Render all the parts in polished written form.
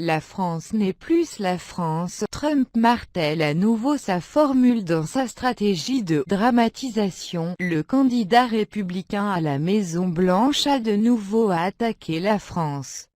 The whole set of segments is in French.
La France n'est plus la France. Trump martèle à nouveau sa formule dans sa stratégie de dramatisation. Le candidat républicain à la Maison-Blanche a de nouveau attaqué la France,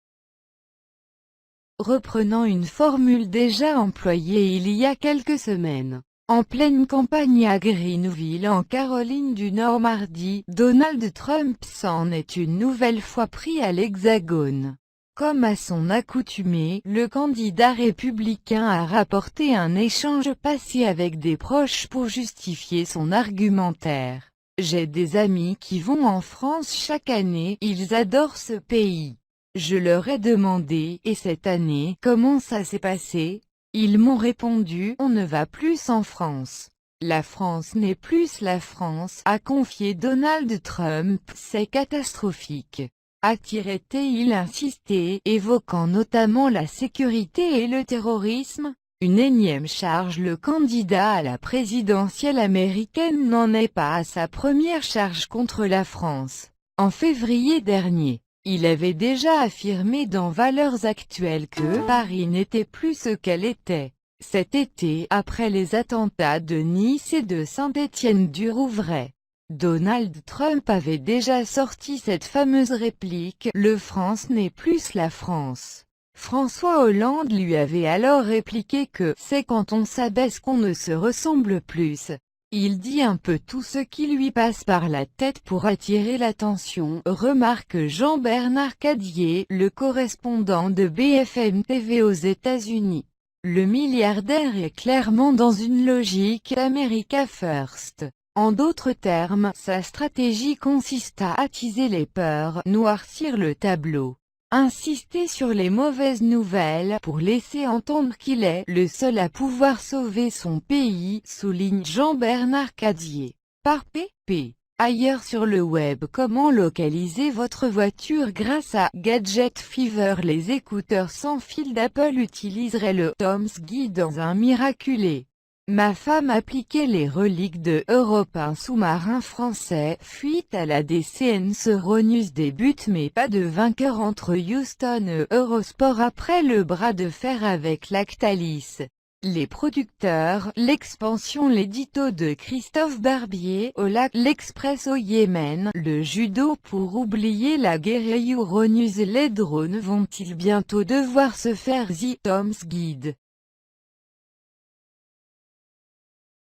reprenant une formule déjà employée il y a quelques semaines. En pleine campagne à Greenville en Caroline du Nord mardi, Donald Trump s'en est une nouvelle fois pris à l'Hexagone. Comme à son accoutumée, le candidat républicain a rapporté un échange passé avec des proches pour justifier son argumentaire. « J'ai des amis qui vont en France chaque année, ils adorent ce pays. Je leur ai demandé, et cette année, comment ça s'est passé ? Ils m'ont répondu, on ne va plus en France. La France n'est plus la France, a confié Donald Trump, c'est catastrophique. A-t-il insisté, évoquant notamment la sécurité et le terrorisme? Une énième charge. Le candidat à la présidentielle américaine n'en est pas à sa première charge contre la France. En février dernier, il avait déjà affirmé dans Valeurs Actuelles que Paris n'était plus ce qu'elle était. Cet été, après les attentats de Nice et de Saint-Étienne-du-Rouvray, Donald Trump avait déjà sorti cette fameuse réplique « Le France n'est plus la France ». François Hollande lui avait alors répliqué que « c'est quand on s'abaisse qu'on ne se ressemble plus ». Il dit un peu tout ce qui lui passe par la tête pour attirer l'attention, remarque Jean-Bernard Cadier, le correspondant de BFM TV aux États-Unis. Le milliardaire est clairement dans une logique « America First ». En d'autres termes, sa stratégie consiste à attiser les peurs, noircir le tableau, insister sur les mauvaises nouvelles pour laisser entendre qu'il est le seul à pouvoir sauver son pays, souligne Jean-Bernard Cadier. Par pp. Ailleurs sur le web, comment localiser votre voiture grâce à Gadget Fever? Les écouteurs sans fil d'Apple utiliseraient le Tom's Guide dans un miraculé. Ma femme appliquait les reliques de Europe. Un sous-marin français, fuite à la DCN. Euronews débute mais pas de vainqueur entre Houston et Eurosport après le bras de fer avec Lactalis. Les producteurs, l'expansion. L'édito de Christophe Barbier, au lac, l'Express au Yémen, le judo pour oublier la guerre. Euronews. Les drones vont-ils bientôt devoir se faire? The Tom's Guide.